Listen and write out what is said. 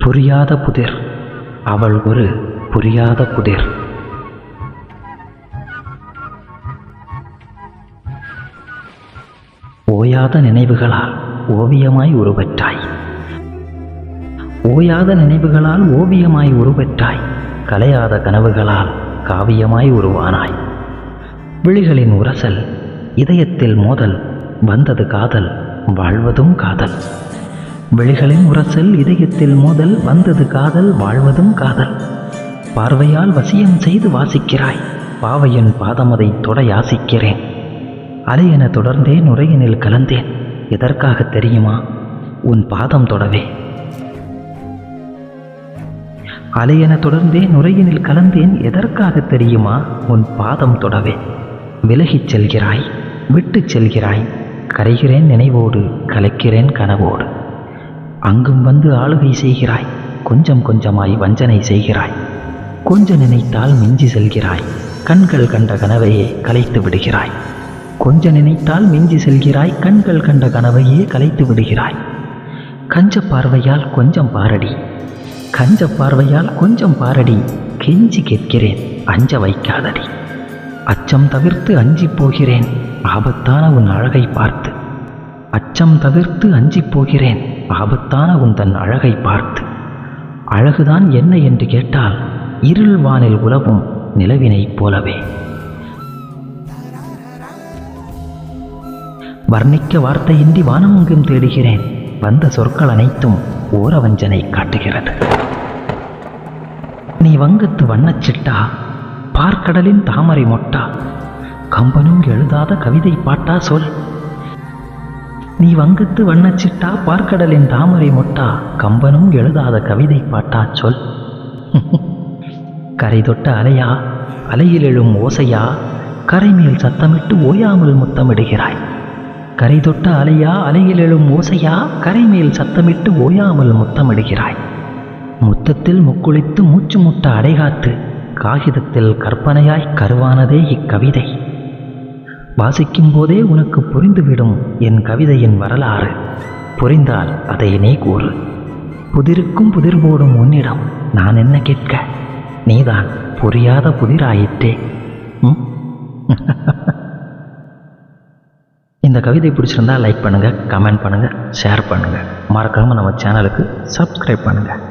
புரியாத புதிர், அவள் ஒரு புரியாத புதிர். ஓயாத நினைவுகளால் ஓவியமாய் உருவெற்றாய், ஓயாத நினைவுகளால் ஓவியமாய் உருவெற்றாய், கலையாத கனவுகளால் காவியமாய் உருவானாய். விழிகளின் உரசல், இதயத்தில் மோதல், வந்தது காதல், வாழ்வதும் காதல். விழிகளின் உரசல், இதயத்தில் மோதல், வந்தது காதல், வாழ்வதும் காதல். பார்வையால் வசியம் செய்து வாசிக்கிறாய், பாவையின் பாதமதை தொட யாசிக்கிறேன். அலையென தொடர்ந்தேன், நுரையினில் கலந்தேன், எதற்காக தெரியுமா? உன் பாதம் தொடவே. அலையென தொடர்ந்தேன், நுரையினில் கலந்தேன், எதற்காக தெரியுமா? உன் பாதம் தொடவே. விலகிச் செல்கிறாய், விட்டுச் செல்கிறாய், கரைகிறேன் நினைவோடு, கலைக்கிறேன் கனவோடு. அங்கும் வந்து ஆளுகை செய்கிறாய், கொஞ்சம் கொஞ்சமாய் வஞ்சனை செய்கிறாய். கொஞ்ச நினைத்தால் மிஞ்சி செல்கிறாய், கண்கள் கண்ட கனவையே கலைத்து விடுகிறாய். கொஞ்ச நினைத்தால் மிஞ்சி செல்கிறாய், கண்கள் கண்ட கனவையே கலைத்து விடுகிறாய். கஞ்ச பார்வையால் கொஞ்சம் பாரடி, கஞ்ச பார்வையால் கொஞ்சம் பாரடி, கெஞ்சி கேட்கிறேன் அஞ்ச வைக்காதடி. அச்சம் தவிர்த்து அஞ்சி போகிறேன், ஆபத்தான உன் அழகை பார்த்து. அச்சம் தவிர்த்து அஞ்சி போகிறேன், ஆபத்தான உன் தன் அழகை பார்த்து. அழகுதான் என்ன என்று கேட்டால், இருள் வானில் உலவும் நிலவினைப் போலவே. வர்ணிக்க வார்த்தையின்றி வானமெங்கும் தேடுகிறேன், வந்த சொற்கள் அனைத்தும் ஓரவஞ்சனை காட்டுகிறது. நீ வங்கத்து வண்ணச்சிட்டா, பார்க்கடலின் தாமரை மொட்டா, கம்பனும் எழுதாத கவிதை பாட்டா சொல். நீ வங்கத்து வண்ணச்சிட்டா, பார்க்கடலின் தாமரை மொட்டா, கம்பனும் எழுதாத கவிதை பாட்டா சொல். கரை தொட்ட அலையா, அலையில் எழும் ஓசையா, கரைமேல் சத்தமிட்டு ஓயாமல் முத்தமிடுகிறாய். கரை தொட்ட அலையா, அலையில் எழும் ஓசையா, கரைமேல் சத்தமிட்டு ஓயாமல் முத்தமிடுகிறாய். முத்தத்தில் முக்குளித்து மூச்சு முட்ட அடைகாத்து, காகிதத்தில் கற்பனையாய் கருவானதே இக்கவிதை. வாசிக்கும் போதே உனக்கு புரிந்துவிடும் என் கவிதையின் வரலாறு. புரிந்தால் அதை நீ கூறு. புதிருக்கும் புதிர் போடும் உன்னிடம் நான் என்ன கேட்க? நீதான் புரியாத புதிராயிற்றே. இந்த கவிதை பிடிச்சிருந்தா லைக் பண்ணுங்கள், கமெண்ட் பண்ணுங்கள், ஷேர் பண்ணுங்கள். மறக்காமல் நம்ம சேனலுக்கு சப்ஸ்கிரைப் பண்ணுங்கள்.